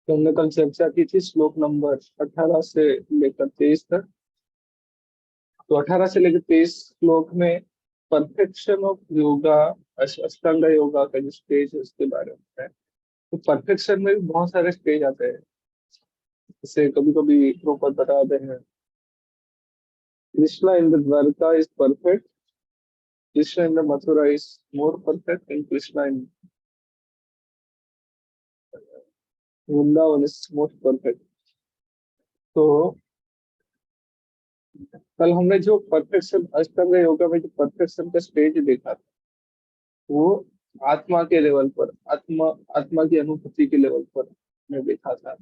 तो हमने कल चर्चा की थी श्लोक नंबर 18 से लेकर 23 तक। तो 18 से लेकर 23 श्लोक में परफेक्शन ऑफ योगा, अष्टांग योगा का जो स्टेज है उसके बारे में है। तो परफेक्शन में भी बहुत सारे स्टेज आते हैं। जैसे कभी कभी प्रोपद बताते हैं, Krishna in the Dwarka is perfect, Krishna in the Mathura is more perfect, and Krishna in Vrindavan is most perfect. तो कल हमने जो परफेक्शन अष्टांग योगा में जो परफेक्शन का स्टेज देखा था, वो आत्मा के लेवल पर, आत्मा आत्मा की अनुभूति के लेवल पर मैं देखा था।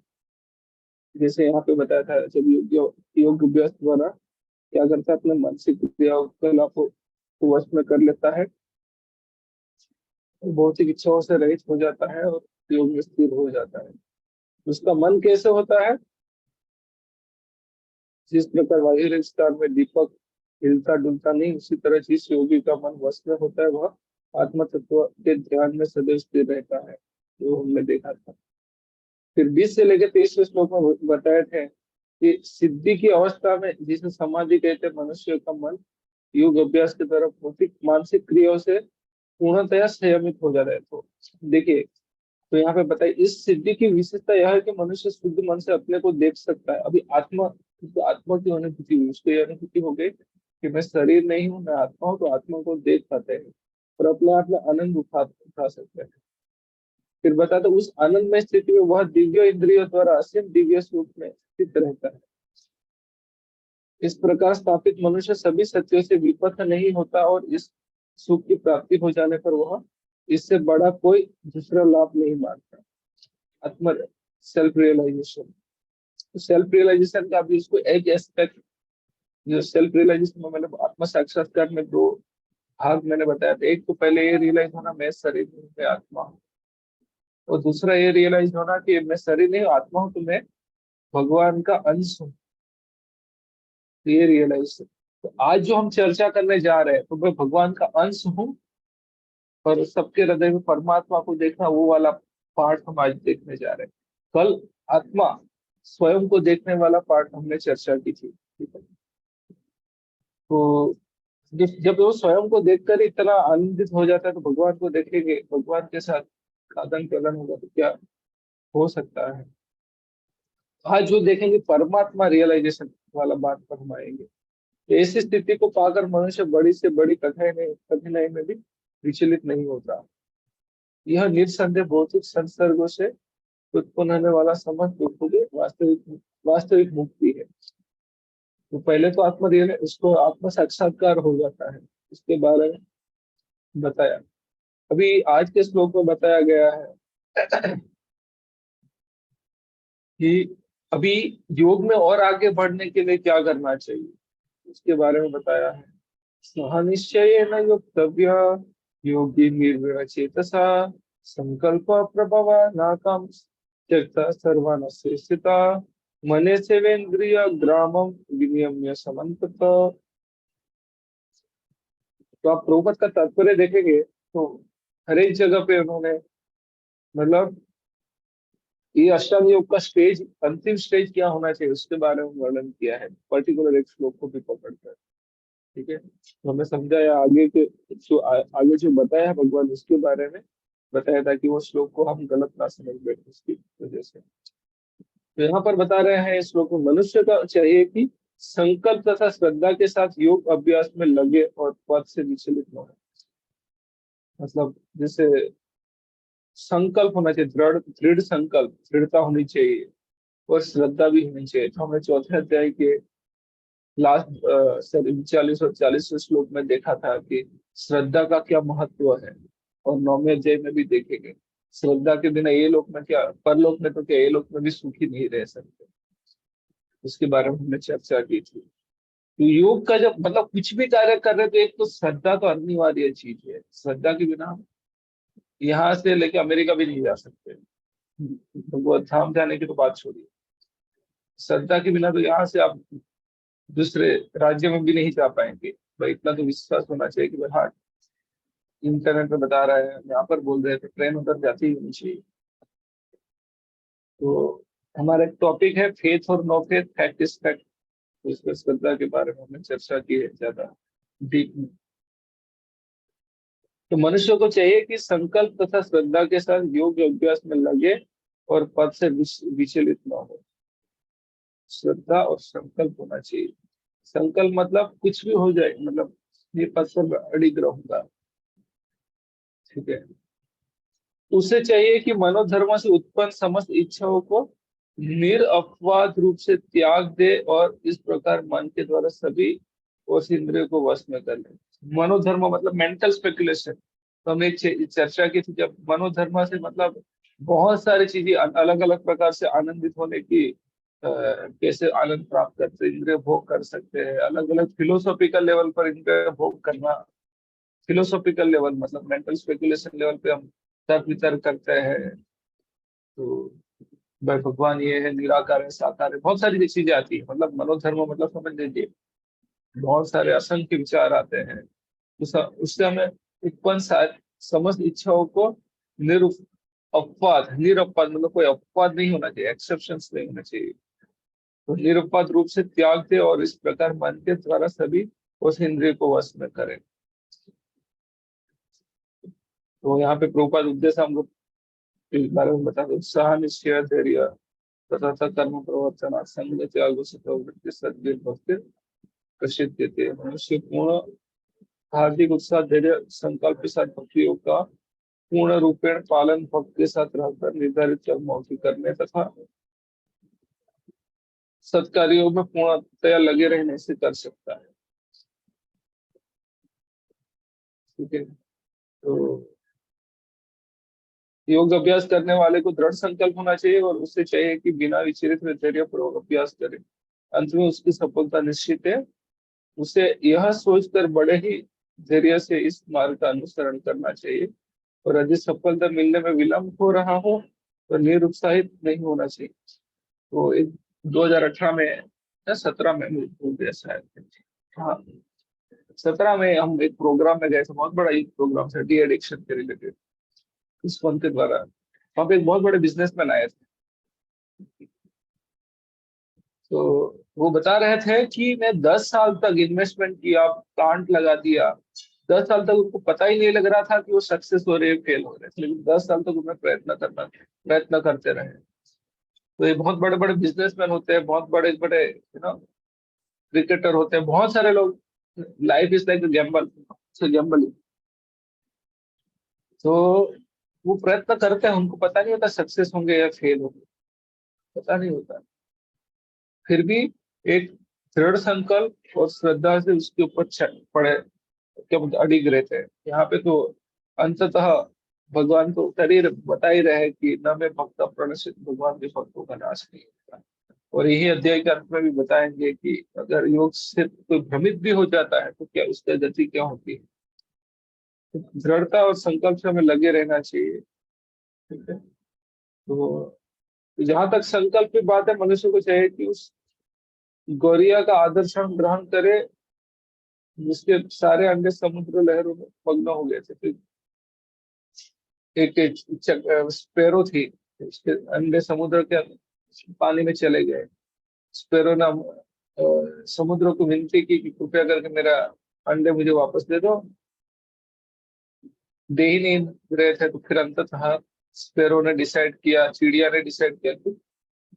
जैसे यहाँ पे बताया था, जब योग अभ्यास द्वारा क्या करता है, अपने मानसिक क्रियाओं को वश में कर लेता है, भौतिक इच्छाओं से रहित हो जाता है और योग में स्थिर हो जाता है। उसका मन कैसे होता है? जिस प्रकार वायु रेगिस्तान में दीपक हिलता डुलता नहीं, उसी तरह जिस योगी का मन वश में होता है वह आत्म तत्व के ध्यान में सदैव स्थिर रहता है, जो हमने देखा था। फिर 20 से लेकर 23वें श्लोक में बताए थे कि सिद्धि की अवस्था में, जिसे समाधि कहते हैं, मनुष्य का मन योग अभ्यास की तरफ भौतिक मानसिक क्रियाओं से पूर्णतया संयमित हो जाता है। तो देखिए, तो यहाँ पे बताइए, इस सिद्धि की विशेषता यह है कि मनुष्य शुद्ध मन से अपने को देख सकता है। अभी आत्मा, तो आत्मा की अनुभूति हुई, उसको यह अनुभूति हो गई कि मैं शरीर नहीं हूँ, मैं आत्मा हूँ, तो आत्मा को देख पाते हैं और अपने आप में आनंद उठा सकते हैं। फिर बताते उस आनंदमय स्थिति में वह दिव्य इंद्रियों द्वारा असीम दिव्य सुख में स्थित रहता है। इस प्रकार स्थापित मनुष्य सभी सत्यों से विपथ नहीं होता और इस सुख की प्राप्ति हो जाने पर वह इससे बड़ा कोई दूसरा लाभ नहीं मानता। आत्म सेल्फ रियलाइजेशन, सेल्फ रियलाइजेशन का भी इसको एक एस्पेक्ट, जो सेल्फ रियलाइजेशन में मैंने आत्म साक्षात्कार में दो भाग मैंने बताया था। एक तो पहले ये रियलाइज होना मैं शरीर हूँ, मैं आत्मा हूँ, और दूसरा ये रियलाइज होना कि मैं शरीर नहीं हूँ, आत्मा हूँ, तो मैं भगवान का अंश हूँ। तो ये रियलाइज, तो आज जो हम चर्चा करने जा रहे हैं, तो मैं भगवान का अंश हूँ और सबके हृदय में परमात्मा को देखना, वो वाला पार्ट हम आज देखने जा रहे हैं। कल आत्मा स्वयं को देखने वाला पार्ट हमने चर्चा की थी, ठीक है। तो जब वो स्वयं को देखकर इतना आनंदित हो जाता है, तो भगवान को देखेंगे, भगवान के साथ आदान प्रदान होगा तो क्या हो सकता है। आज जो देखेंगे परमात्मा रियलाइजेशन वाला बात पर हम आएंगे। तो ऐसी स्थिति को पाकर मनुष्य बड़ी से बड़ी कठिनाई में भी विचलित नहीं होता। यह निस्संदेह भौतिक संसर्गों से उत्पन्न होने वाला समस्त दुखों की वास्तविक वास्तविक मुक्ति है। तो पहले तो आत्म रियल उसको आत्म साक्षात्कार हो जाता है, इसके बारे में बताया। अभी आज के श्लोक में बताया गया है कि अभी योग में और आगे बढ़ने के लिए क्या करना चाहिए, उसके बारे में बताया है। सह निश्चयेन योक्तव्य योगी निर्विचेतसा संकल्प प्रभव नाकम त्यक्ता सर्वानस्थिता मने सेवेन्द्रिय ग्रामम विनियम्य समन्वित। तो आप प्रभुपद का तात्पर्य देखेंगे तो हर एक जगह पे उन्होंने, मतलब ये अष्टांग योग का स्टेज, अंतिम स्टेज क्या होना चाहिए उसके बारे में वर्णन किया है, पर्टिकुलर एक श्लोक को भी पकड़कर, ठीक है। तो हमें समझाया आगे के जो आगे जो बताया है भगवान, उसके बारे में बताया था कि वो श्लोक को हम गलत ना समझ बैठे उसकी वजह से। तो यहाँ पर बता रहे हैं इस श्लोक में, मनुष्य का चाहिए कि संकल्प तथा श्रद्धा के साथ योग अभ्यास में लगे और पद से विचलित न हो। मतलब जैसे संकल्प होना चाहिए, दृढ़ दृढ़ संकल्प, दृढ़ता होनी चाहिए और श्रद्धा भी होनी चाहिए। तो हमने चौथे अध्याय के लास्ट 39 और 40 श्लोक में देखा था कि श्रद्धा का क्या महत्व है, और 9वें अध्याय में भी देखेंगे श्रद्धा के बिना ये लोक में क्या, परलोक में तो क्या, ये लोक में भी सुखी नहीं रह सकते। उसके बारे में हमने चर्चा की थी। तो योग का जब मतलब कुछ भी कार्य कर रहे, तो एक तो श्रद्धा तो अनिवार्य चीज है। श्रद्धा के बिना हम यहाँ से लेके अमेरिका भी नहीं जा सकते, भगवत धाम जाने की तो बात छोड़िए। श्रद्धा के बिना तो यहाँ से आप दूसरे राज्य में भी नहीं जा पाएंगे। भाई इतना तो विश्वास होना चाहिए कि भाई हाँ, इंटरनेट पे बता रहा है, यहाँ पर बोल रहे हैं, तो ट्रेन उधर जाती ही होनी चाहिए। तो हमारा टॉपिक है फेथ और no faith, fact is fact. तो इसमें श्रद्धा के बारे में हमने चर्चा की है ज्यादा डीप में। तो मनुष्य को चाहिए कि संकल्प तथा श्रद्धा के साथ योग अभ्यास में लगे और पद से विचलित न हो। श्रद्धा और संकल्प होना चाहिए। संकल्प मतलब कुछ भी हो जाए, मतलब ये पद पर अडिग रहूंगा, ठीक है। उसे चाहिए कि मनोधर्म से उत्पन्न समस्त इच्छाओं को निरअपवाद रूप से त्याग दे और इस प्रकार मन के द्वारा सभी उस इंद्रियों को वश में कर ले। मनोधर्म मतलब मेंटल स्पेकुलेशन। तो हमने एक चर्चा की थी, जब मनोधर्म से मतलब बहुत सारी चीजें अलग अलग प्रकार से आनंदित होने की, कैसे आनंद प्राप्त करते, इंद्रिय भोग कर सकते हैं, अलग अलग फिलोसॉफिकल लेवल पर इंद्रिय भोग करना। फिलोसॉफिकल लेवल मतलब मेंटल स्पेकुलेशन लेवल पे हम तर्क वितर्क करते हैं। तो भाई भगवान ये है, निराकार है, साकार है, बहुत सारी चीजें आती है। मतलब मनोधर्म मतलब समझ लीजिए बहुत सारे असंख्य विचार आते हैं। उससे हमें उत्पन्न समस्त इच्छाओं को निर अपवाद, निरपवाद मतलब कोई अपवाद नहीं होना चाहिए, एक्सेप्शंस नहीं होना चाहिए। तो निरपवाद रूप से त्याग दे और इस प्रकार मन के द्वारा सभी उस इंद्रिय को वश में करें। तो यहाँ पे प्रभुपाद उद्देश्य हम लोग इस बारे में बता दो। उत्साह, निश्चय, धैर्य तथा कर्म प्रवर्तना, संग त्याग से प्रवृत्ति सद्गुण भक्ति प्रसिद्ध देते। मनुष्य पूर्ण हार्दिक उत्साह, धैर्य, संकल्प के साथ भक्ति योग का पूर्ण रूपेण पालन भक्त के साथ रहकर निर्धारित कर्मों की करने तथा सत्कार्यों में पूर्णतया लगे रहने से कर सकता है, ठीक है। तो योग अभ्यास करने वाले को दृढ़ संकल्प होना चाहिए और उससे चाहिए कि बिना विचलित धैर्य पूर्वक अभ्यास करे। अंत में उसकी सफलता निश्चित है। उसे यह सोचकर बड़े ही धैर्य से इस मार्ग का अनुसरण करना चाहिए और यदि सफलता मिलने में विलंब हो रहा हो तो निरुत्साहित नहीं होना चाहिए। तो एक 2018 में या 17 में मुझे भूल गया शायद, हाँ 17 में हम एक प्रोग्राम में गए थे, बहुत बड़ा एक प्रोग्राम था डी एडिक्शन के रिलेटेड, इस फोन के द्वारा। वहाँ पे एक बहुत बड़े बिजनेसमैन आए थे। तो वो बता रहे थे कि मैं 10 साल तक इन्वेस्टमेंट किया, प्लांट लगा दिया, 10 साल तक उनको पता ही नहीं लग रहा था कि वो सक्सेस हो रहे फेल हो रहे थे, लेकिन 10 साल तक उन्हें प्रयत्न करते रहे। तो ये बहुत बड़े बड़े बिजनेसमैन होते हैं, बहुत बड़े बड़े क्रिकेटर होते हैं, बहुत सारे लोग। Life is like Gamble, Gamble. तो वो प्रयत्न करते हैं, उनको पता नहीं होता सक्सेस होंगे या फेल होंगे, पता नहीं होता। फिर भी एक दृढ़ संकल्प और श्रद्धा से उसके ऊपर पड़े, क्या बोलते अडिग रहते हैं। यहाँ पे तो अंततः भगवान तो बता ही रहे कि न मैं भक्त प्रणशित, भगवान के भक्तों का नाश नहीं होता। और यही अध्याय के अंत में भी बताएंगे कि अगर योग से कोई भ्रमित भी हो जाता है तो क्या उसकी गति क्या होती है। तो दृढ़ता और संकल्प से हमें लगे रहना चाहिए, ठीक है। तो जहां तक संकल्प की बात है, मनुष्य को चाहिए कि उस गौरिया का आदर्शन ग्रहण करे जिसके सारे अंडे समुद्र लहरों में मग्न हो गए थे। फिर एक स्पेरो थी, उसके अंडे समुद्र के पानी में चले गए। स्पेरो ने समुद्र को विनती की कि कृपया करके मेरा अंडे मुझे वापस दे दो, दे ही नहीं रहे थे। तो फिर अंततः स्पेरो ने डिसाइड किया, चिड़िया ने डिसाइड किया कि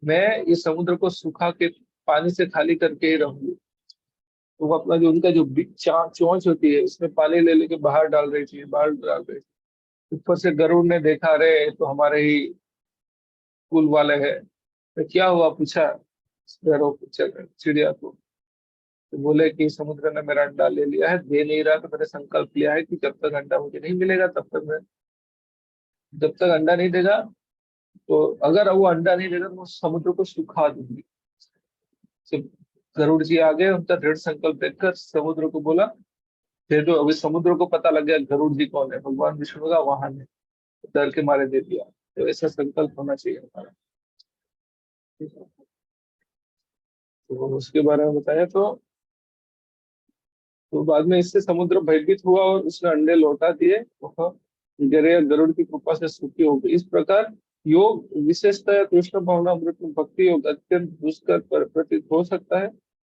मैं ये समुद्र को सुखा के पानी से खाली करके ही रहूंगी। तो वो अपना जो उनका जो चोंच होती है उसमें पानी ले लेके बाहर डाल रही थी, बाहर डाल रही थी। ऊपर से गरुड़ ने देखा, अरे तो हमारे ही कुल वाले हैं। तो क्या हुआ पूछा स्पैरो को, चिड़िया को। तो बोले कि समुद्र ने मेरा अंडा ले लिया है, दे नहीं रहा, तो मैंने संकल्प लिया है कि जब तक अंडा मुझे नहीं मिलेगा तब तक मैं, जब तक अंडा नहीं देगा, तो अगर वो अंडा नहीं देगा तो मैं समुद्र को सुखा दूंगी। तो गरुड़ जी आ गए, उनका दृढ़ संकल्प देखकर समुद्र को बोला दे दो। अभी समुद्र को पता लग गया गरुड़ जी कौन है, भगवान विष्णु का वाहन है, तो डर के मारे दे दिया। तो ऐसा संकल्प होना चाहिए हमारा, ठीक है? तो उसके बारे में बताया। तो बाद में इससे समुद्र भयभीत हुआ और उसने अंडे लौटा दिए, वह गरुड़ की कृपा से सुखी हो गई। इस प्रकार योग विशेषतः कृष्ण भावनामृत में भक्ति योग अत्यंत दुष्कर पर प्रतीत हो सकता है,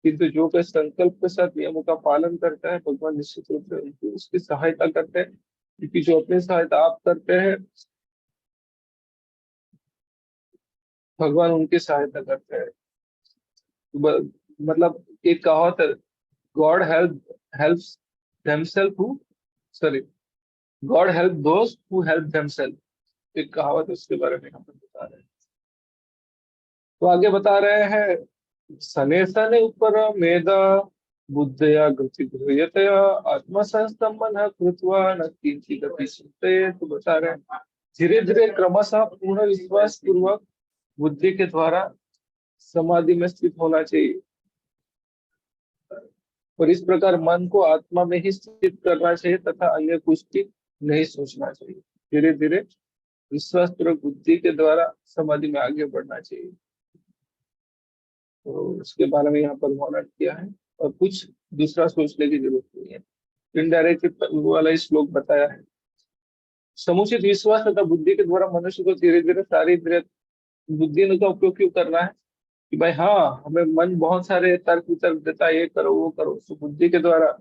किंतु जो कोई संकल्प के साथ नियमों का पालन करता है भगवान निश्चित रूप से उसकी सहायता करते हैं, क्योंकि जो अपनी सहायता आप करते हैं भगवान उनकी सहायता करते हैं। मतलब एक कहावत है, God helps themselves who sorry God help those who help themselves. एक कहावत है, उसके बारे में हम बता रहे हैं। तो आगे बता रहे हैं, शनै शनै उपरमेद बुद्धया गतिगृह्यतया आत्मसंस्तंभनः कृत्वा न किंचिदपि चिन्तयेत्। तो बता रहे हैं धीरे धीरे क्रमशः पूर्ण विश्वास पूर्वक बुद्धि के द्वारा समाधि में स्थित होना चाहिए, और इस प्रकार मन को आत्मा में ही स्थित करना चाहिए तथा अन्य कुछ भी नहीं सोचना चाहिए। धीरे धीरे विश्वास पूर्वक बुद्धि के द्वारा समाधि में आगे बढ़ना चाहिए। तो उसके बारे में यहाँ पर वर्णन किया है, और कुछ दूसरा सोचने की जरूरत नहीं है। इनडायरेक्ट वाला श्लोक बताया है, समुचित विश्वास तथा बुद्धि के द्वारा मनुष्य को धीरे धीरे सारी बुद्धि का उपयोग क्यों करना है कि भाई हाँ हमें मन बहुत सारे तर्क वितर्क देता है, ये करो वो करो, तो बुद्धि के द्वारा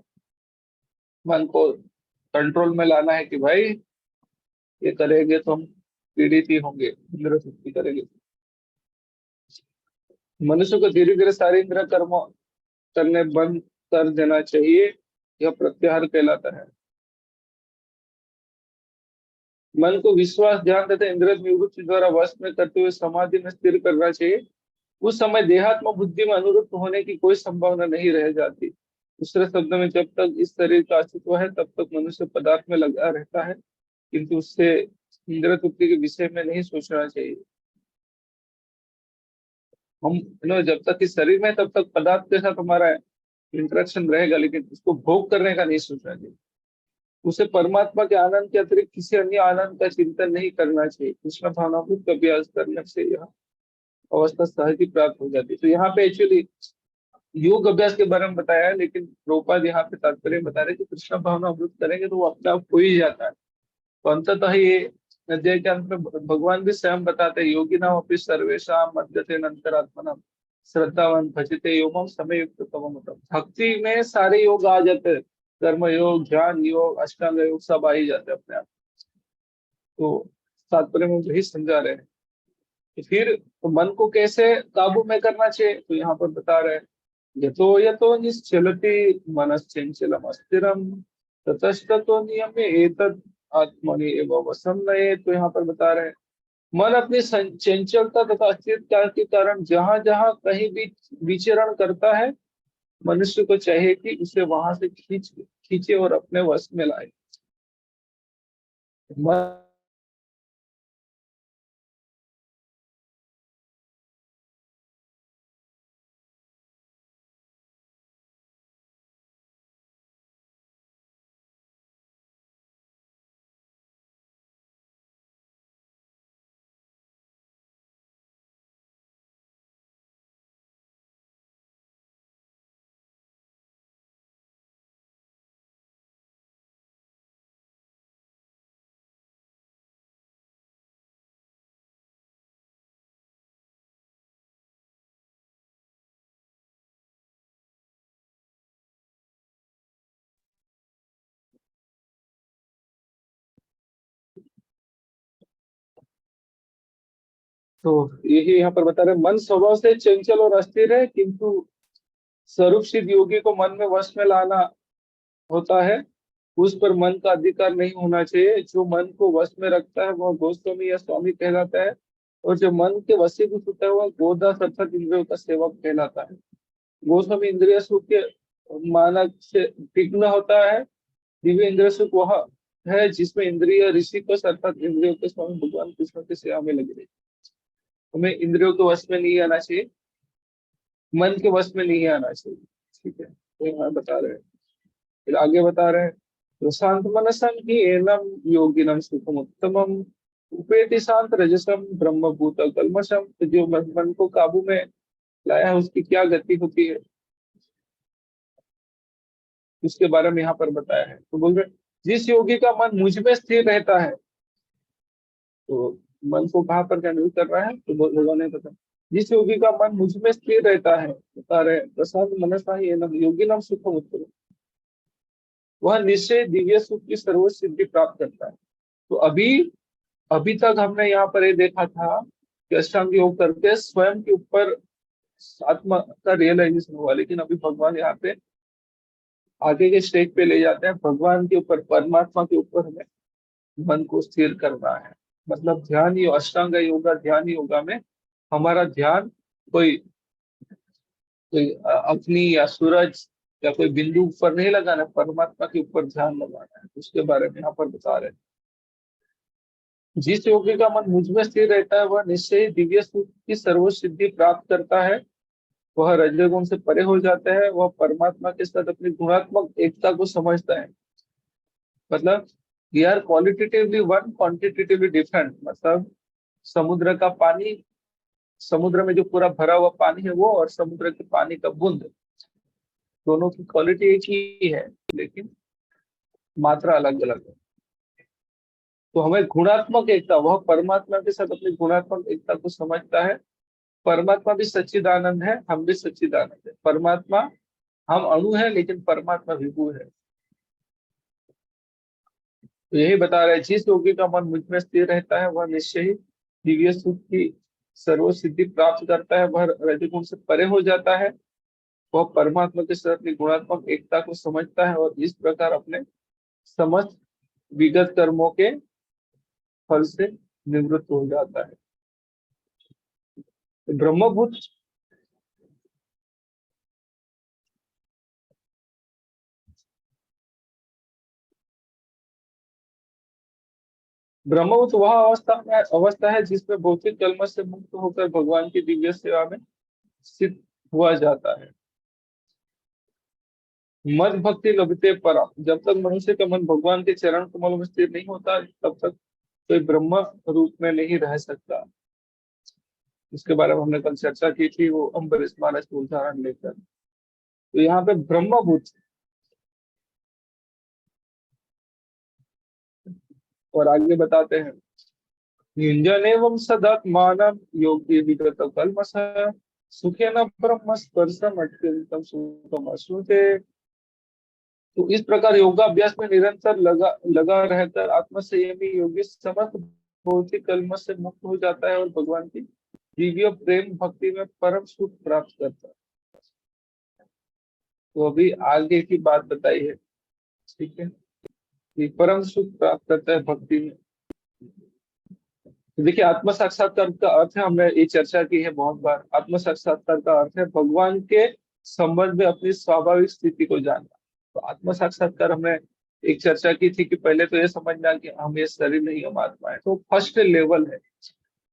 मन को कंट्रोल में लाना है कि भाई ये करेंगे तो हम पीड़ित ही होंगे, इंद्र तृप्ति करेंगे। मनुष्य को धीरे धीरे सारे इंद्र कर्म करने बंद कर देना चाहिए, यह प्रत्याहार कहलाता है। मन को विश्वास ध्यान तथा इंद्रिय निवृत्ति द्वारा वश में करते हुए समाधि में स्थिर करना चाहिए। उस समय देहात्म बुद्धि में अनुरूप होने की कोई संभावना नहीं रह जाती। दूसरे शब्द में जब तक इस शरीर का अस्तित्व है तब तक मनुष्य पदार्थ में लगा रहता है, किंतु उससे इंद्रिय तृप्ति के विषय में नहीं सोचना चाहिए। हम जब तक इस शरीर में तब तक पदार्थ के साथ हमारा इंटरेक्शन रहेगा, लेकिन उसको भोग करने का नहीं सोचना चाहिए। उसे परमात्मा के आनंद के अतिरिक्त किसी अन्य आनंद का चिंतन नहीं करना चाहिए। कृष्ण भावनाभूत अभ्यास करने से यह अवस्था सहज ही प्राप्त हो जाती है। तो यहाँ पे एक्चुअली योग अभ्यास के बारे में बताया है, लेकिन प्रभुपाद यहाँ पे तात्पर्य बता रहे हैं कि कृष्ण भावना अमृत करेंगे तो वो अपने आप हो ही जाता है। तो अंततः ये अध्याय के अंत में भगवान भी स्वयं बताते हैं, योगी नाम अपनी सर्वेशा मध्यते अंतरात्मा श्रद्धावान भजते योगम समय युक्त तमम। भक्ति में सारे योग आ जाते हैं, कर्म योग, ज्ञान योग, अष्टांग योग सब आ ही जाते हैं अपने आप। तो तात्पर्य में वही समझा रहे हैं। तो फिर तो मन को कैसे काबू में करना चाहिए, तो यहाँ पर बता रहे हैं, यतो यतो निश्चलति मनश्चंचलम अस्थिरम ततस्ततो नियमे एतद् आत्मनि एव वसन्नये। तो यहाँ पर बता रहे हैं, मन अपनी चंचलता तथा अस्थिरता के कारण जहां जहां कहीं भी विचरण करता है, मनुष्य को चाहिए कि उसे वहां से खींचे और अपने वश में लाए। मन तो यही यहाँ पर बता रहे हैं, मन स्वभाव से चंचल और अस्थिर है, किंतु स्वरूप सिद्ध योगी को मन में वश में लाना होता है। उस पर मन का अधिकार नहीं होना चाहिए। जो मन को वश में रखता है वह गोस्वामी या स्वामी कहलाता है, और जो मन के वशीभूत होता है वह गोदास अर्थात इंद्रियों का सेवक कहलाता है। गोस्वामी इंद्रिय सुख के मानक से विघ्न होता है। दिव्य इंद्रिय सुख वह है जिसमें इंद्रिय ऋषि को अर्थात इंद्रियों के स्वामी भगवान कृष्ण की सेवा में लगे रहे। हमें इंद्रियों के वश में नहीं आना चाहिए, मन के वश में नहीं आना चाहिए। ठीक है, तो यहाँ बता रहे हैं। फिर आगे बता रहे हैं, प्रशांत मनसम ही एनम योगिनम सुखम उत्तमम उपेति शांत रजसम ब्रह्मभूत कलमशम। तो जो मन को काबू में लाया है उसकी क्या गति होती है, उसके बारे में यहाँ पर बताया है। तो बोल रहे जिस योगी का मन मुझ में स्थिर रहता है, तो मन को कहाँ पर केंद्रित कर रहा है, तो भगवान ने बताया जिस योगी का मन मुझ में स्थिर रहता है, बता रहे प्रसाद मनसा ही योगी नाम सुख उत्तम, वह निश्चय दिव्य सुख की सर्वोच्च सिद्धि प्राप्त करता है। तो अभी अभी तक हमने यहाँ पर ये देखा था कि अष्टांग योग करके स्वयं के ऊपर आत्मा का रियलाइजेशन हुआ, लेकिन अभी भगवान यहाँ पे आगे के स्टेज पे ले जाते हैं, भगवान के ऊपर, परमात्मा के ऊपर हमें मन को स्थिर करना है। मतलब ध्यान योग, अष्टांग योगा ध्यान योगा में हमारा ध्यान कोई कोई अग्नि या सूरज या कोई बिंदु पर नहीं लगाना, परमात्मा के ऊपर ध्यान लगाना है। उसके बारे में यहाँ पर बता रहे हैं, जिस योगी का मन मुझ में स्थिर रहता है वह निश्चय ही दिव्य सुख की सर्वोच्च सिद्धि प्राप्त करता है, वह रजोगुण से परे हो जाता है, वह परमात्मा के साथ अपनी गुणात्मक एकता को समझता है। मतलब we are qualitatively one, quantitatively different. मतलब समुद्र का पानी, समुद्र में जो पूरा भरा हुआ पानी है वो, और समुद्र के पानी का बूंद, दोनों की क्वालिटी एक ही है, लेकिन मात्रा अलग अलग है। तो हमें गुणात्मक एकता, वह परमात्मा के साथ अपनी गुणात्मक एकता को समझता है। परमात्मा भी सच्चिदानंद है, हम भी सच्चिदानंद है। परमात्मा, हम अणु है लेकिन परमात्मा विभु है। तो यही बता रहे हैं, जिस योगी का मन मुझ में स्थिर रहता है वह निश्चय ही दिव्य सुख की सर्व सिद्धि प्राप्त करता है, वह रजोगुण से परे हो जाता है, वह परमात्मा के साथ अपनी गुणात्मक एकता को समझता है, और इस प्रकार अपने समस्त विगत कर्मों के फल से निवृत्त हो जाता है। तो ब्रह्मभूत, ब्रह्मभूत वह अवस्था है जिसमें भौतिक कलमश से मुक्त होकर भगवान की दिव्य सेवा में स्थित हुआ जाता है। मद भक्ति लभते परा, जब तक मनुष्य का मन भगवान के चरण कमल में स्थिर नहीं होता तब तक कोई ब्रह्म रूप में नहीं रह सकता। इसके बारे में हमने कल चर्चा की थी, वो अम्बरीश महाराज को उदाहरण लेकर। तो यहाँ पे ब्रह्मभूत, और आगे बताते हैं, युंजन एवं सदात्मानं योगी विगत कल्मष सुखेन ब्रह्म स्पर्शम अत्यंतम सुखम अश्नुते। तो इस प्रकार योगाभ्यास में निरंतर लगा लगा रहकर आत्मसंयमी योगी समस्त भौतिक कल्मष से मुक्त हो जाता है और भगवान की दिव्य प्रेम भक्ति में परम सुख प्राप्त करता है। तो अभी आगे की बात बताई है, ठीक है, कि परम सुख प्राप्त करता है भक्ति में। तो देखिए, आत्म साक्षात्कार का अर्थ है, हमने ये चर्चा की है बहुत बार, आत्म साक्षात्कार का अर्थ है भगवान के संबंध में अपनी स्वाभाविक स्थिति को जानना। तो आत्म साक्षात्कार हमने एक चर्चा की थी कि पहले तो ये समझना कि हम ये शरीर नहीं, हम आत्मा है, तो फर्स्ट लेवल है।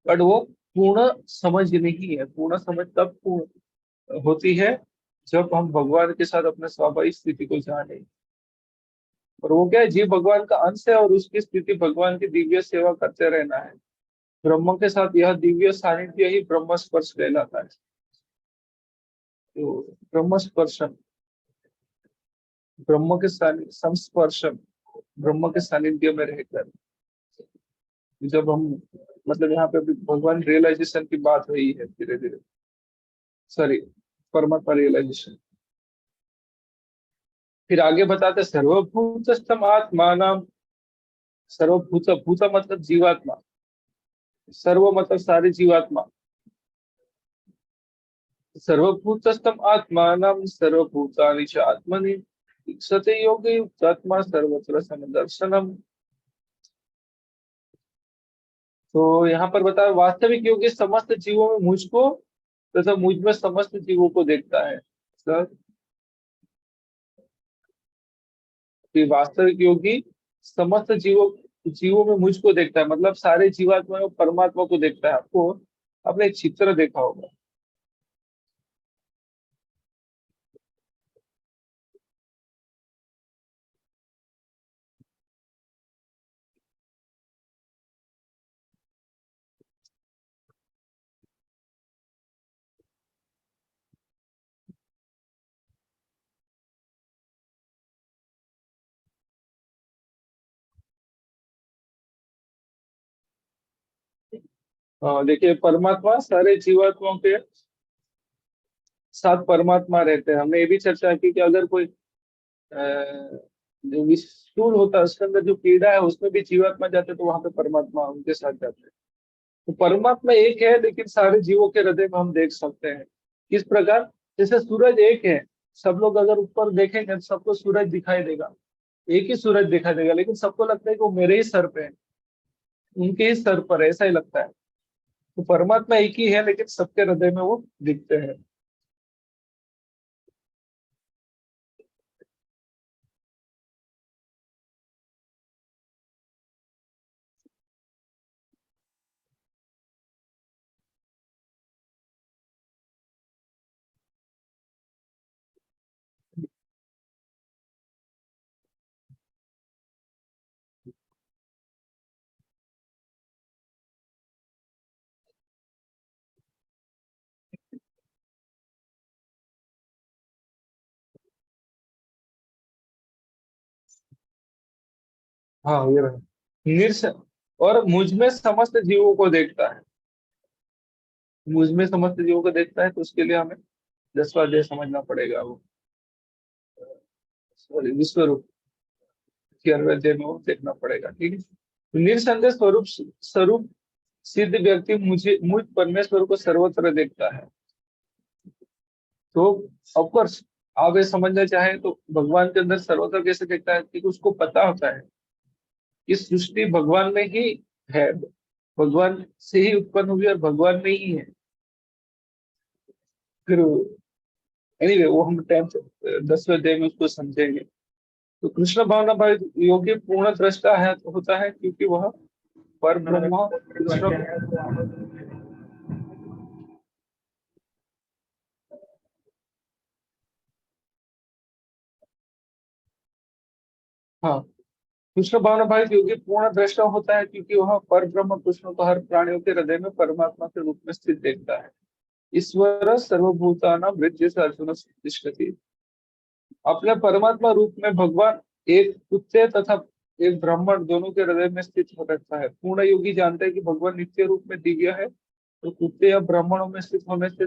बट वो पूर्ण समझ नहीं है। पूर्ण समझ तब पूर्ण होती है जब हम भगवान के साथ अपने स्वाभाविक स्थिति को जाने। और वो क्या है, जीव भगवान का अंश है और उसकी स्थिति भगवान की दिव्य सेवा करते रहना है। ब्रह्म के साथ यह दिव्य सानिध्य ही ब्रह्म स्पर्श कहलाता है। तो ब्रह्म स्पर्शन, ब्रह्म के संस्पर्शन, ब्रह्म के सानिध्य में रहकर, जब हम, मतलब यहाँ पे भगवान रियलाइजेशन की बात हुई है धीरे धीरे, सॉरी, परमात्मा रियलाइजेशन। फिर आगे बताते सर्वभूतस्थम आत्मानाम, सर्वभूत, भूत मतलब जीवात्मा, सर्व मतलब सारी जीवात्मा, सर्वभूतस्थम आत्मानं सर्वभूतानि च आत्मनि ईक्षते योगे युक्तात्मा सर्वत्र समदर्शनम। तो यहाँ पर बताया, वास्तविक योगी समस्त जीवों में मुझको तथा मुझ में समस्त जीवों को देखता है। सर, कि वास्तविक योगी समस्त जीवों में मुझको देखता है, मतलब सारे जीवात्मा में परमात्मा को देखता है। आपको आपने एक चित्र देखा होगा, देखिए, परमात्मा सारे जीवात्माओं के साथ परमात्मा रहते हैं। हमने ये भी चर्चा की कि अगर कोई जो विष स्थूल होता है उसके अंदर जो कीड़ा है उसमें भी जीवात्मा जाते हैं, तो वहां पे परमात्मा उनके साथ जाते हैं। तो परमात्मा एक है, लेकिन सारे जीवों के हृदय में हम देख सकते हैं। किस प्रकार? जैसे सूरज एक है, सब लोग अगर ऊपर देखेंगे तो सबको सूरज दिखाई देगा, एक ही सूरज दिखाई देगा, लेकिन सबको लगता है कि वो मेरे ही सर पे है, उनके ही सर पर है, ऐसा ही लगता है। तो परमात्मा एक ही है, लेकिन सबके हृदय में वो दिखते हैं। हाँ, ये रहा निर्स और मुझ में समस्त जीवों को देखता है। मुझ में समस्त जीवों को देखता है, तो उसके लिए हमें 10वां अध्याय समझना पड़ेगा। वो सॉरी, विश्व रूप 11वें अध्याय में वो देखना पड़ेगा। ठीक है, तो निर्संदेह स्वरूप स्वरूप सिद्ध व्यक्ति मुझे मुझ परमेश्वर को सर्वत्र देखता है। तो ऑफकोर्स आप ये समझना चाहें तो भगवान के अंदर सर्वत्र कैसे देखता है, क्योंकि उसको पता होता है कि सृष्टि भगवान में ही है, भगवान से ही उत्पन्न हुई और भगवान में ही है। फिर एनीवे वो हम 10वें अध्याय में उसको समझेंगे। तो कृष्ण भावना भाई योगी पूर्ण दृष्टा है होता है, क्योंकि वह पर ब्रह्म कृष्ण। हाँ, कृष्ण भावना भाई योगी पूर्ण दृष्टा होता है, क्योंकि वह पर ब्रह्म कृष्ण को हर प्राणियों के हृदय में परमात्मा के रूप में स्थित देखता है। ईश्वर सर्वभूतानां हृदय से अर्जुन तिष्ठति। अपने परमात्मा रूप में भगवान एक कुत्ते तथा एक ब्राह्मण दोनों के हृदय में स्थित हो रखता है। पूर्ण योगी जानते हैं कि भगवान नित्य रूप में दिव्य है, तो कुत्ते या ब्राह्मणों में स्थित होने से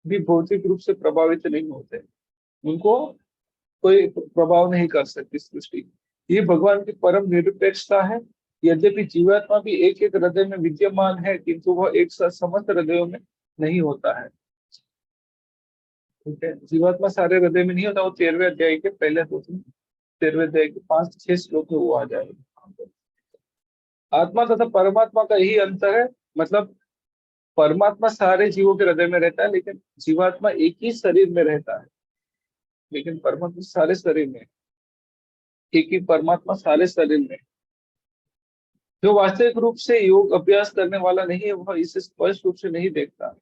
भी भौतिक रूप से प्रभावित नहीं होते। उनको कोई प्रभाव नहीं कर सकती सृष्टि। ये भगवान की परम निरपेक्षता है। यद्यपि जीवात्मा भी एक एक हृदय में विद्यमान है, किंतु वह एक साथ समस्त हृदयों में नहीं होता है। ठीक है, जीवात्मा सारे हृदय में नहीं होता। वो 13वें अध्याय के पहले 13वें अध्याय के 5-6 श्लोक में वो आ जाएगा। आत्मा तथा परमात्मा का यही अंतर है। मतलब परमात्मा सारे जीवों के हृदय में रहता है, लेकिन जीवात्मा एक ही शरीर में रहता है। लेकिन परमात्मा सारे शरीर में, एक ही परमात्मा सारे शरीर में। जो वास्तविक रूप से योग अभ्यास करने वाला नहीं है, वह इसे स्पष्ट रूप से नहीं देखता।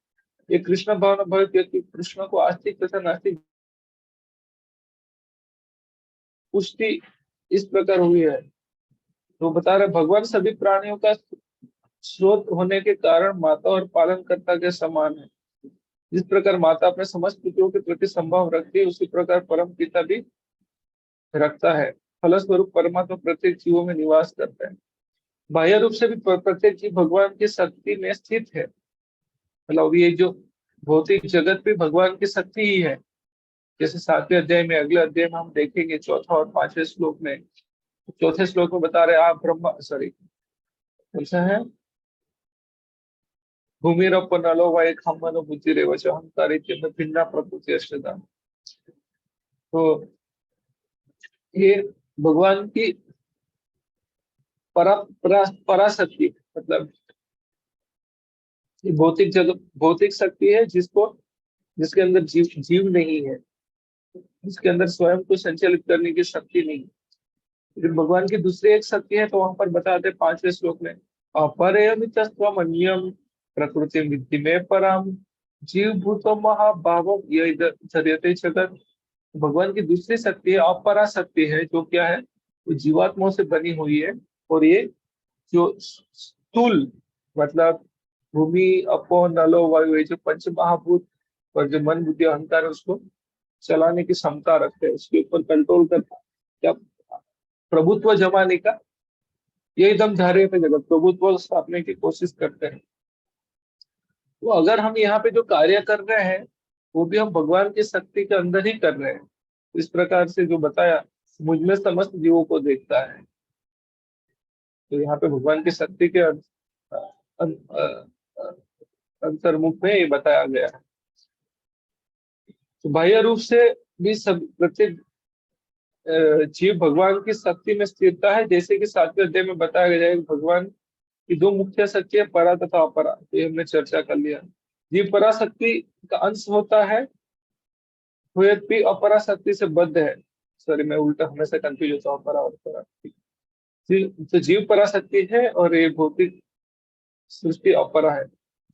ये कृष्ण भावना भक्त व्यक्ति कृष्ण को आस्तिक तथा नास्तिक पुष्टि इस प्रकार हुई है। तो बता रहे भगवान सभी प्राणियों का स्रोत होने के कारण माता और पालनकर्ता के समान है। जिस प्रकार माता अपने समस्त पुत्रों के प्रति संभाव रखती है, उसी प्रकार परम पिता भी रखता है। फलस्वरूप परमात्मा प्रत्येक जीवों में निवास करता है। बाह्य रूप से भी प्रत्येक जीव भगवान की शक्ति में स्थित है। मतलब ये जो भौतिक जगत भी भगवान की शक्ति ही है। जैसे 7वें अध्याय में, अगले अध्याय में हम देखेंगे, चौथा और 5वें श्लोक में। चौथे श्लोक में बता रहे आप ब्रह्मा, सॉरी कौन सा है, भूमिरप्प नलो वाय खम्मनो बुद्धि रेवच अहंकार इत्यत्र भिन्ना प्रकृति अष्टधा। तो ये भगवान की पराशक्ति, मतलब ये भौतिक जगत भौतिक शक्ति है, जिसको जिसके अंदर जीव जीव नहीं है, जिसके अंदर स्वयं को संचालित करने की शक्ति नहीं। लेकिन भगवान की दूसरी एक शक्ति है, तो वहां पर बताते 5वें श्लोक में, अपरयमितस्त्वमन्यम प्रकृति विद्धि में परम जीव भूतो महाभाव यह धर्यते जगत। भगवान की दूसरी शक्ति है, अपरा शक्ति है, जो क्या है, वो जीवात्माओं से बनी हुई है। और ये जो स्थूल, मतलब भूमि, अपो, नलो, वायु, ये जो पंच महाभूत और जो मन बुद्धि अहंकार है, उसको चलाने की क्षमता रखते हैं, उसके ऊपर कंट्रोल कर, क्या प्रभुत्व जमाने का ये एकदम धारे पे जगत प्रभुत्व स्थापने की कोशिश करते हैं। तो अगर हम यहाँ पे जो कार्य कर रहे हैं वो भी हम भगवान की शक्ति के अंदर ही कर रहे हैं। इस प्रकार से जो बताया, मुझ में समस्त जीवों को देखता है, तो यहाँ पे भगवान की शक्ति के अंतर्मुख में ये बताया गया है। तो बाह्य रूप से भी सब प्रत्येक जीव भगवान की शक्ति में स्थिरता है, जैसे कि 7वें अध्याय में बताया गया है कि भगवान की दो मुख्य शक्ति है, परा तथा अपरा। तो ये हमने चर्चा कर लिया। जीव पराशक्ति का अंश होता है, भी अपरा शक्ति से बद्ध है। सॉरी, मैं उल्टा हमेशा कंफ्यूज होता हूँ, अपरा और परा। तो जीव पराशक्ति है और ये भौतिक सृष्टि अपरा है।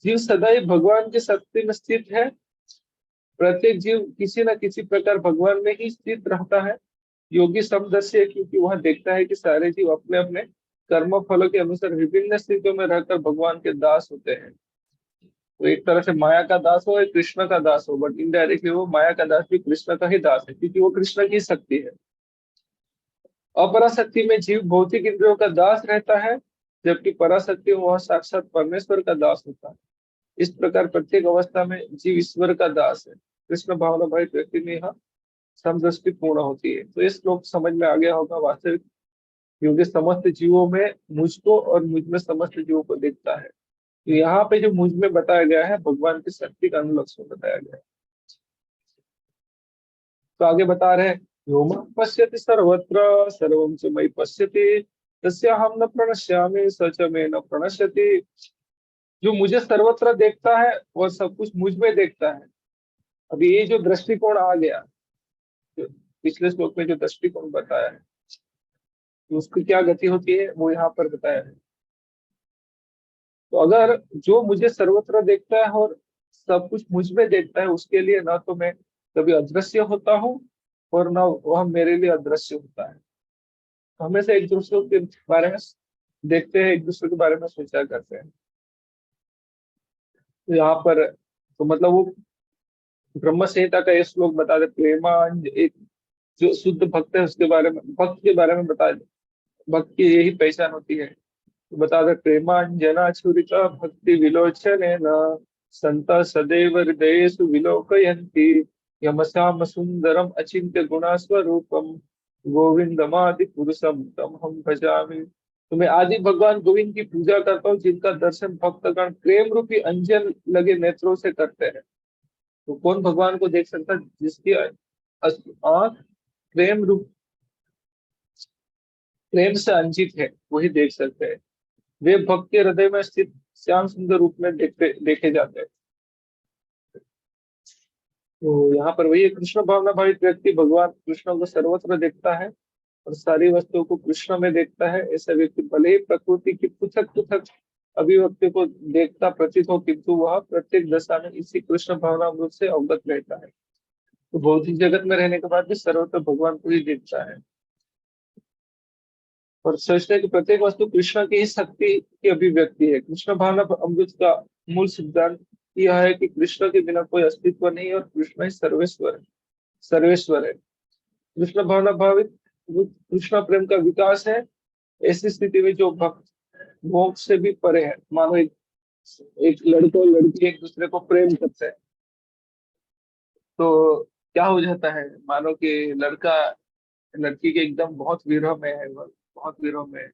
जीव सदैव भगवान की शक्ति में स्थित है। प्रत्येक जीव किसी न किसी प्रकार भगवान में ही स्थित रहता है। योगी समदर्शी है, क्योंकि वह देखता है कि सारे जीव अपने अपने कर्म फलों के अनुसार विभिन्न स्थितियों में रहकर भगवान के दास होते हैं। तो एक तरह से माया का दास हो या कृष्ण का दास हो, बट इनडायरेक्टली वो माया का दास भी कृष्ण का ही दास है, क्योंकि वो कृष्ण की शक्ति है। अपराशक्ति में जीव भौतिक इंद्रियों का दास रहता है, जबकि पराशक्ति में वह साक्षात परमेश्वर का दास होता है। इस प्रकार प्रत्येक अवस्था में जीव ईश्वर का दास है। कृष्ण भावना भाई व्यक्ति में यह समदृष्टि पूर्ण होती है। तो इस श्लोक समझ में आ गया होगा। वास्तविक योगी समस्त जीवों में मुझको और मुझ में समस्त जीवों को देखता है। तो यहाँ पे जो मुझ में बताया गया है, भगवान की शक्ति का अनुलक्षण बताया गया है। तो आगे बता रहे हैं, व्योम पश्यति सर्वत्र सर्वं च मयि पश्यति तस्याहं न प्रणश्यामि स च मे न प्रणश्यति। जो मुझे सर्वत्र देखता है और सब कुछ मुझ में देखता है। अभी ये जो दृष्टिकोण आ गया, जो पिछले श्लोक में जो दृष्टिकोण बताया है, तो उसकी क्या गति होती है वो यहाँ पर बताया है। तो अगर जो मुझे सर्वत्र देखता है और सब कुछ मुझ में देखता है, उसके लिए ना तो मैं कभी अदृश्य होता हूँ और ना वह मेरे लिए अदृश्य होता है। हमेशा एक दूसरे के बारे में देखते हैं, एक दूसरे के बारे में सोचा करते हैं। तो यहाँ पर तो मतलब वो ब्रह्म संहिता का ये श्लोक बता दे, प्रेमांज एक जो शुद्ध भक्त है उसके बारे में, भक्त के बारे में बता दे। भक्त की यही पहचान होती है। तो बता दे, प्रेमांजना छुरिता भक्ति विलोचन न संत सदैव हृदयेषु विलोकयन्ति यमसाम सुंदरम अचिंत्य गुणा स्वरूपम गोविंदमादि पुरुषम तम हम भजामि। तो मैं आदि भगवान गोविंद की पूजा करता हूँ, जिनका दर्शन भक्तगण प्रेम रूपी अंजन लगे नेत्रों से करते हैं। तो कौन भगवान को देख सकता है? जिसकी आंख प्रेम रूप प्रेम से अंजित है, वही देख सकते हैं। वे भक्त के हृदय में स्थित श्याम सुंदर रूप में देखे जाते हैं। तो यहाँ पर वही कृष्ण भावना भावित व्यक्ति भगवान कृष्ण को सर्वत्र देखता है और सारी वस्तुओं को कृष्ण में देखता है। ऐसा व्यक्ति भले ही प्रकृति की पृथक पृथक अभिव्यक्ति को देखता प्रतीत हो, किंतु वह प्रत्येक दशा में इसी कृष्ण भावना अमृत से अवगत रहता है। तो भौतिक जगत में रहने के बाद भी सर्वत्र भगवान को ही देखता है और सोचते हैं कि प्रत्येक वस्तु कृष्ण की ही शक्ति की अभिव्यक्ति है। कृष्ण भावना अमृत का मूल सिद्धांत यह है कि कृष्ण के बिना कोई अस्तित्व नहीं और कृष्ण ही सर्वेश्वर है। सर्वेश्वर है। कृष्ण भावना भावित कृष्ण प्रेम का विकास है। ऐसी स्थिति में जो भक्त मोक्ष से भी परे है, मानो एक लड़का और लड़की एक दूसरे को प्रेम करते हैं, तो क्या हो जाता है, मानो कि लड़का लड़की के एकदम बहुत विरह में है, बहुत विरह में है,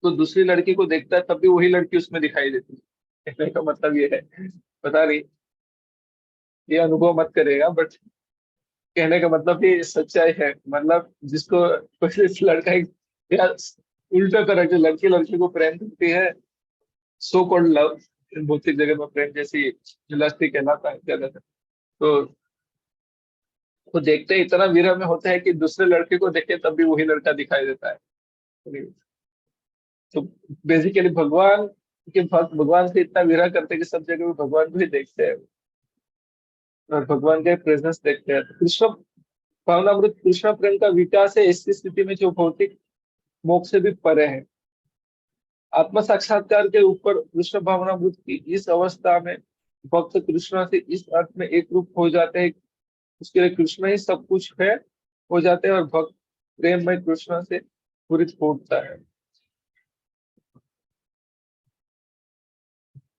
तो दूसरी लड़की को देखता है तब भी वही लड़की उसमें दिखाई देती है। कहने का मतलब ये है, पता नहीं ये अनुभव मत करेगा, बट कहने का मतलब ये सच्चाई है। मतलब जिसको कोई लड़का या उल्टा तरह की लड़की लड़की को प्रेम करती है, सो कॉल्ड लव, भौतिक जगत में प्रेम जैसी जलस्ती कहलाता है ज्यादातर। तो वो देखते ही इतना विरह में होता है कि दूसरे लड़के को देखे तब भी वही लड़का दिखाई देता है। तो बेसिकली भगवान के भक्त भगवान से इतना विरह करते हैं कि सब जगह भी भगवान को ही देखते हैं और भगवान के प्रेजेंस देखते हैं। तो कृष्ण भावनामृत कृष्ण प्रेम का विकास है ऐसी स्थिति में जो भौतिक मोक्ष से भी परे है। आत्म साक्षात्कार के ऊपर कृष्ण भावनामृत की इस अवस्था में भक्त कृष्ण से इस अर्थ में एक रूप हो जाते हैं, उसके लिए कृष्ण ही सब कुछ है हो जाते हैं और भक्त प्रेम में कृष्ण से पूरित हो उठता है।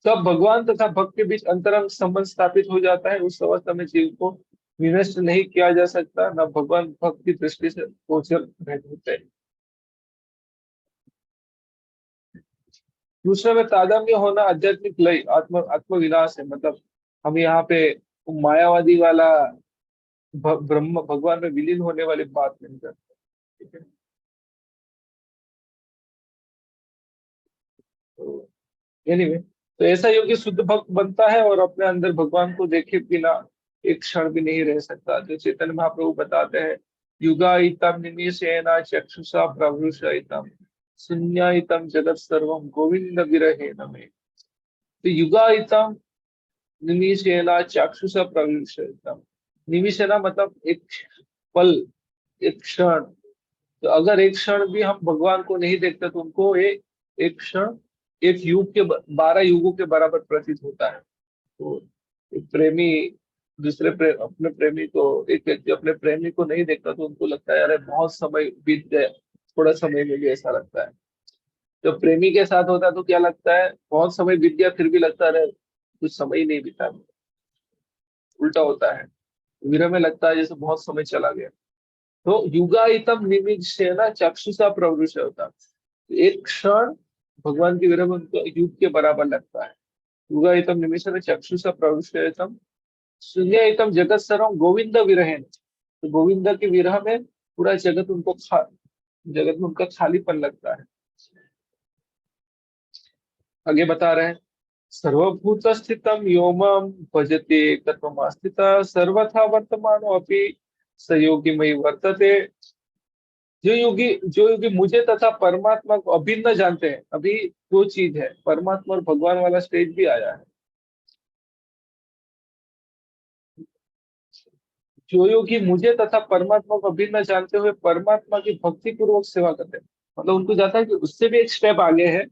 तब भगवान तथा भक्त के बीच अंतरंग संबंध स्थापित हो जाता है। उस अवस्था में जीव को विनष्ट नहीं किया जा सकता, न भगवान भक्त की दृष्टि से गोचर होते हैं। दूसरे में तादात्म्य होना आध्यात्मिक लय आत्मविनाश है। मतलब हम यहाँ पे मायावादी वाला ब्रह्म भगवान में विलीन होने वाली बात नहीं करते। ठीक है, तो एनीवे, तो ऐसा योगी शुद्ध भक्त बनता है और अपने अंदर भगवान को देखे बिना एक क्षण भी नहीं रह सकता। जो चैतन्य महाप्रभु बताते हैं, युगाइतम निमिषेण चक्षुषा प्रवृषयितम शून्यायितम जगत सर्वम गोविंद विरहे नमे। तो युगाइतम निमिषेण चक्षुषा प्रवृषयितम, निमिषेण मतलब एक पल, एक क्षण। तो अगर एक क्षण भी हम भगवान को नहीं देखते तो उनको एक क्षण एक युग के 12 युगों के बराबर प्रतीत होता है। तो एक प्रेमी अपने प्रेमी को, एक व्यक्ति अपने प्रेमी को नहीं देखता तो उनको लगता है अरे बहुत समय बीत गया, थोड़ा समय में भी ऐसा लगता है। जब प्रेमी के साथ होता है तो क्या लगता है, बहुत समय बीत गया फिर भी लगता है अरे कुछ समय ही नहीं बीता। उल्टा होता है, विरह में लगता है जैसे बहुत समय चला गया। तो युगाइतम निमिषेण चक्षुषा प्रवृष होता, एक क्षण भगवान के विरह में उनको युग के बराबर लगता है। युगाइतम निमिषेण चक्षुषा प्रवृषयतम शून्यतम जगत सर्वम गोविंद विरहेण। तो गोविंद के विरह में पूरा जगत में उनका खालीपन लगता है। आगे बता रहे हैं, सर्वभूत स्थितम योमम भजते तत्वमास्थिता सर्वथा वर्तमानो अपि सयोगी मई वर्तते। जो योगी मुझे तथा परमात्मा को अभिन्न जानते हैं, अभी दो चीज है, परमात्मा और भगवान वाला स्टेज भी आया है। जो योगी मुझे तथा परमात्मा को अभिन्न जानते हुए परमात्मा की भक्ति पूर्वक सेवा करते हैं, मतलब उनको जाता है कि उससे भी एक स्टेप आगे है।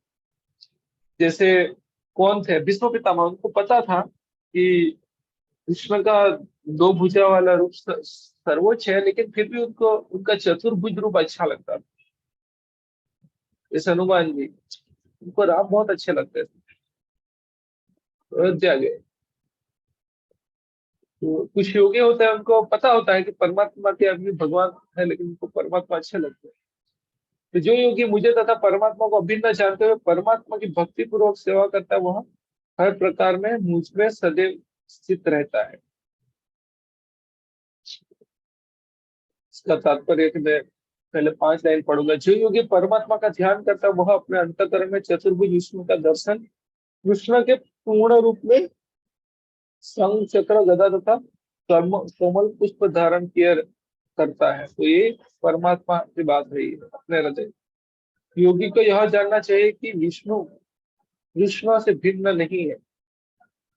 जैसे कौन थे भीष्म पितामह, उनको पता था कि कृष्ण का दो भुजा वाला रूप सर्वोच्च है, लेकिन फिर भी उनको उनका चतुर्भुज रूप अच्छा लगता था। जैसे हनुमान जी, उनको राम बहुत अच्छे लगते थे, अयोध्या गए। तो कुछ योगी होते हैं, उनको पता होता है कि परमात्मा के अभी भगवान है, लेकिन उनको परमात्मा अच्छे लगते हैं। तो जो योगी मुझे तथा परमात्मा को अभिन्न जानते हुए परमात्मा की भक्ति पूर्वक सेवा करता है, वह हर प्रकार में मुझ में सदैव स्थित रहता है। इसका तात्पर्य कि मैं पहले 5 लाइन पढ़ूंगा। जो योगी परमात्मा का ध्यान करता है, वह अपने अंतःकरण में चतुर्भुज विष्णु का दर्शन, कृष्ण के पूर्ण रूप में शंख चक्र गदा तथा कमल पुष्प धारण किया करता है। तो ये परमात्मा की बात है, ये अपने हृदय। योगी को यह जानना चाहिए कि विष्णु कृष्ण से भिन्न नहीं है।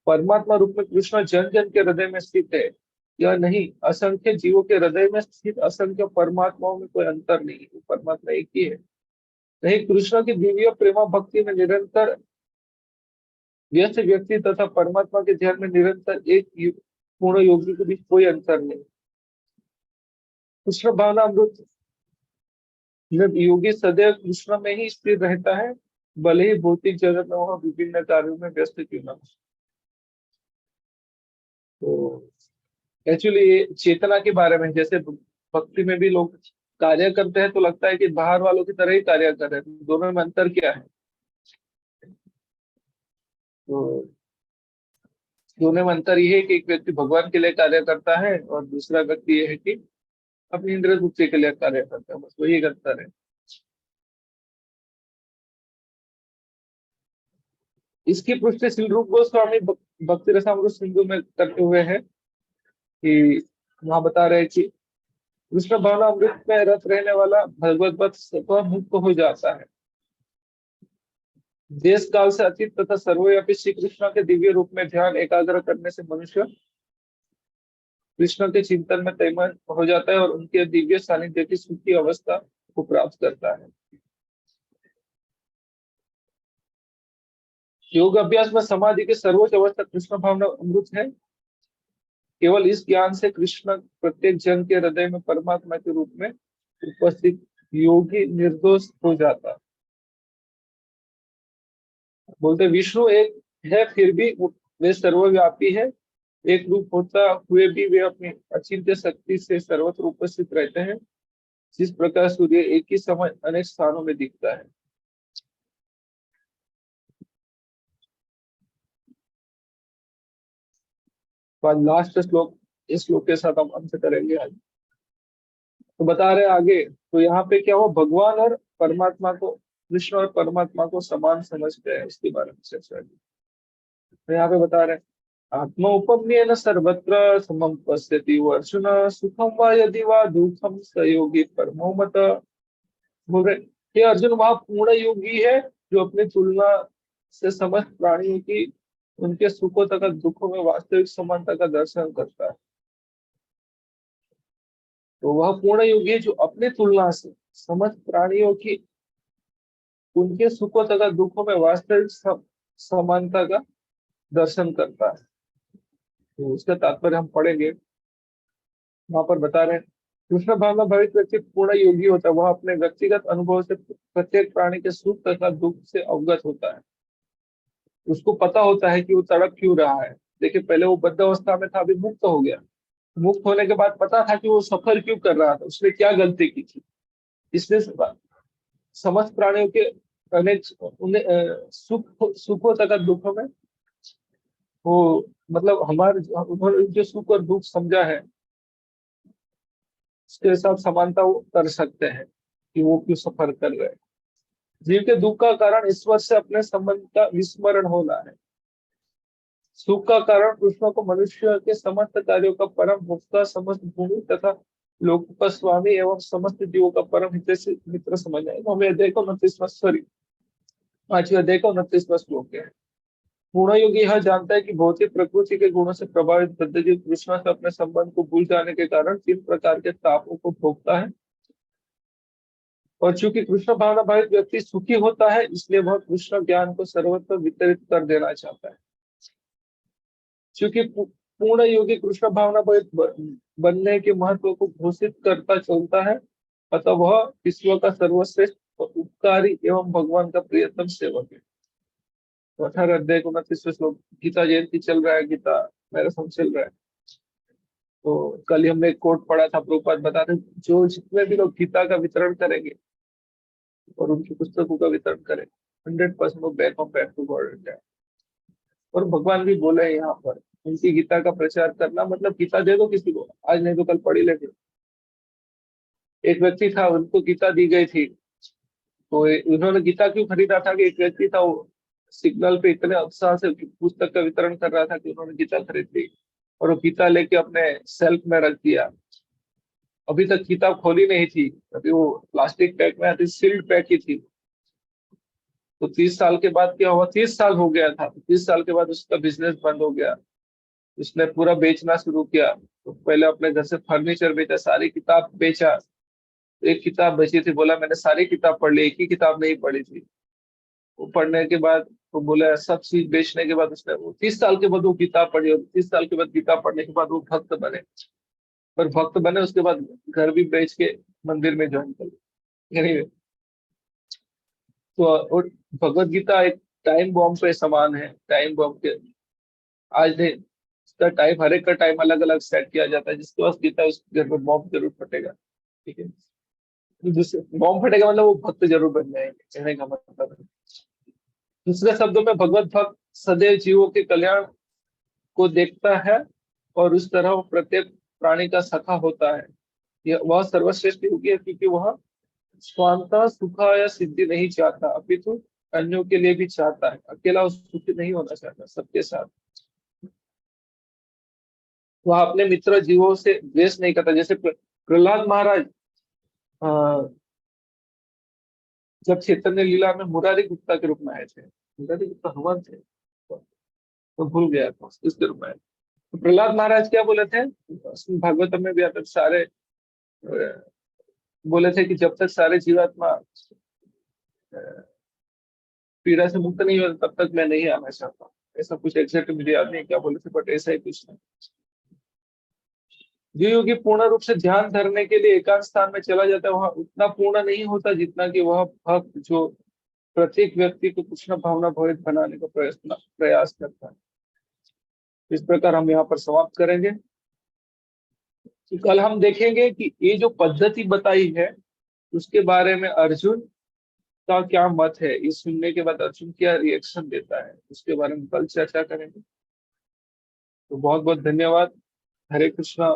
परमात्मा रूप में कृष्ण जन जन के हृदय में स्थित है, यह नहीं, असंख्य जीवों के हृदय में स्थित असंख्य परमात्माओं में कोई अंतर नहीं है, परमात्मा एक ही है। नहीं, कृष्ण की दिव्य प्रेमा भक्ति में निरंतर व्यस्त व्यक्ति तथा परमात्मा के ध्यान में निरंतर पूर्ण योगी के बीच कोई अंतर नहीं। कृष्ण भावना अमृत में योगी सदैव कृष्ण में ही स्थिर रहता है, भले ही भौतिक जगत में वह विभिन्न कार्यों में व्यस्त क्यों न हो। तो एक्चुअली ये चेतना के बारे में, जैसे भक्ति में भी लोग कार्य करते हैं तो लगता है कि बाहर वालों की तरह ही कार्य कर रहे हैं, दोनों में अंतर क्या है। तो दोनों में अंतर ये है कि एक व्यक्ति भगवान के लिए कार्य करता है और दूसरा व्यक्ति ये है कि अपनी इंद्रिय तृप्ति के लिए कार्य करता है, बस वही अंतर है। इसकी पुष्टि श्री रूप गोस्वामी भक्ति रसामृत सिंधु में करते हुए है कि वहां बता रहे हैं कि कृष्ण भावना अमृत में रत रहने वाला भगवत भक्त स्वतः मुक्त हो जाता है। देश काल से अतीत तथा सर्वव्यापी श्री कृष्ण के दिव्य रूप में ध्यान एकाग्र करने से मनुष्य कृष्ण के चिंतन में तैमन हो जाता है और उनके दिव्य सानिध्य की सुखी अवस्था को प्राप्त करता है। योग अभ्यास में समाधि की सर्वोच्च अवस्था कृष्ण भावना अमृत है। केवल इस ज्ञान से कृष्ण प्रत्येक जन के हृदय में परमात्मा के रूप में उपस्थित योगी निर्दोष हो जाता है। बोलते विष्णु एक है, फिर भी वे सर्वव्यापी है। एक रूप होता हुए भी वे अपनी अचिंत्य शक्ति से सर्वत्र उपस्थित रहते हैं। जिस प्रकार सूर्य एक ही समय अनेक स्थानों में दिखता है। लास्ट श्लोक, इस श्लोक के साथ हम अंत करेंगे आज। तो बता रहे हैं आगे, तो यहाँ पे क्या हुआ, भगवान और परमात्मा को, कृष्ण और परमात्मा को समान समझते हैं, उसके बारे में चर्चा की। तो यहाँ पे बता रहे हैं, आत्मा उपम्येन सर्वत्र समम पश्यति वो अर्जुन, सुखम वा यदि वा दुखम स योगी परमो मत। बोल रहे, ये अर्जुन वह पूर्ण योगी है जो अपनी तुलना से समस्त प्राणियों की उनके सुखों तथा दुखों में वास्तविक समानता का दर्शन करता है। तो वह पूर्ण योगी है जो अपनी तुलना से समस्त प्राणियों की उनके सुखों तथा दुखों में वास्तविक समानता का दर्शन करता है। तो उसका तात्पर्य हम पढ़ेंगे। वहां पर बता रहे हैं, कृष्ण भावना भावित व्यक्ति पूर्ण योगी होता है। वह अपने व्यक्तिगत अनुभव से प्रत्येक प्राणी के सुख तथा दुख से अवगत होता है। उसको पता होता है कि वो तड़प क्यों रहा है। देखिए, पहले वो बद्ध अवस्था में था, अभी मुक्त हो गया। मुक्त होने के बाद पता था कि वो सफर क्यों कर रहा था, उसने क्या गलती की थी। इसलिए समस्त प्राणियों के अनेक उन्हें सुखों तथा दुखों में वो, मतलब हमारे उन्होंने जो सुख और दुख समझा है उसके साथ समानता वो कर सकते हैं कि वो क्यों सफर कर रहे हैं। जीव के दुख का कारण ईश्वर से अपने संबंध का विस्मरण होना है। सुख का कारण कृष्ण को मनुष्य के समस्त कार्यों का परम भोक्ता, समस्त भूमि तथा लोक का स्वामी एवं समस्त जीवों का परम हितैषी मित्र समझना है। हमें देखो 29वां, सॉरी 5वें अध्याय का 29वां श्लोक है। पूर्ण योगी यह जानता है कि भौतिक प्रकृति के गुणों से प्रभावित बद्धजीव कृष्ण से अपने संबंध को भूल जाने के कारण 3 प्रकार के तापों को भोगता है। और चूंकि कृष्ण भावना भावित व्यक्ति सुखी होता है, इसलिए वह कृष्ण ज्ञान को सर्वत्र वितरित कर देना चाहता है। चूंकि पूर्ण योगी कृष्ण भावना भावित बनने के महत्व को घोषित करता चलता है, अतः वह विश्व का सर्वश्रेष्ठ उपकारी एवं भगवान का प्रियतम सेवक है। तो 18 अध्याय को 29वां श्लोक। गीता जयंती चल रहा है, गीता मैराथन चल रहा है। तो कल ही हमने एक कोट पढ़ा था, प्रभुपाद बताते जो जितने भी लोग गीता का वितरण करेंगे और उनकी पुस्तकों का वितरण करें, 100% वो back of back to God जाए। और भगवान भी बोले हैं यहाँ पर, उनकी गीता का प्रचार करना मतलब गीता दे दो किसी को, आज नहीं तो कल पढ़ी लेंगे। एक व्यक्ति था, उनको गीता दी गई थी, तो उन्होंने गीता क्यों खरीदा था कि एक व्यक्ति था, वो सिग्नल पे इतने उत्साह से पुस्तक का वितरण कर रहा था कि उन्होंने गीता खरीद ली और वो गीता लेके अपने सेल्फ में रख दिया। अभी तक किताब खोली नहीं थी, अभी वो प्लास्टिक पैक में आती, सील्ड पैक ही थी। तो 30 साल के बाद क्या हुआ, 30 साल हो गया था, 30 साल के बाद उसका बिजनेस बंद हो गया। उसने पूरा बेचना शुरू किया। तो पहले अपने घर से फर्नीचर बेचा, सारी किताब बेचा। एक किताब बची थी, बोला मैंने सारी किताब पढ़ ली, एक ही किताब नहीं पढ़ी थी। वो पढ़ने के बाद तो बोला, सब चीज बेचने के बाद उसने वो 30 साल के बाद वो किताब पढ़ी, और 30 साल के बाद किताब पढ़ने के बाद वो भक्त बने। पर भक्त बने उसके बाद घर भी बेच के मंदिर में ज्वाइन कर लिया। Anyway, तो और भगवत गीता एक टाइम बॉम्ब पे समान है। टाइम बॉम्ब के आज नहीं, उसका टाइम, हर एक का टाइम अलग अलग सेट किया जाता है। जिसके पास गीता है उसके घर में बॉम्ब जरूर फटेगा। ठीक है, दूसरे बॉम्ब फटेगा मतलब वो भक्त जरूर बन जाएंगे, कहने का मतलब है। दूसरे शब्दों में भगवत भक्त सदैव जीवों के कल्याण को देखता है और उस तरह वो प्रत्येक प्राणी का सखा होता है। यह वह सर्वश्रेष्ठ योगी है क्योंकि वह स्वांतः सुख या सिद्धि नहीं चाहता, अपितु अन्यों के लिए भी चाहता है। अकेला वो सुखी नहीं होना चाहता, सबके साथ। वह अपने मित्र जीवों से द्वेष नहीं करता। जैसे प्रहलाद महाराज जब चैतन्य लीला में मुरारी गुप्ता के रूप में आए थे, मुरारी गुप्ता हवन थे, तो भूल गया था इसके रूप में आए। तो प्रहलाद महाराज क्या बोले थे, भागवतम में भी आता है, सारे बोले थे कि जब तक सारे जीवात्मा पीड़ा से मुक्त नहीं होता तब तक मैं नहीं आना चाहता। ऐसा कुछ एग्जैक्ट मुझे याद नहीं क्या बोले थे, बट ऐसा ही कुछ था। जो योगी पूर्ण रूप से ध्यान धरने के लिए एकांत स्थान में चला जाता है, वहां उतना पूर्ण नहीं होता जितना कि वह भक्त जो प्रत्येक व्यक्ति को कुछ न भावना भवित बनाने का प्रयास करता है। इस प्रकार हम यहाँ पर समाप्त करेंगे कि कल हम देखेंगे कि ये जो पद्धति बताई है उसके बारे में अर्जुन का क्या मत है, ये सुनने के बाद अर्जुन क्या रिएक्शन देता है, उसके बारे में कल चर्चा करेंगे। तो बहुत बहुत धन्यवाद। हरे कृष्णा।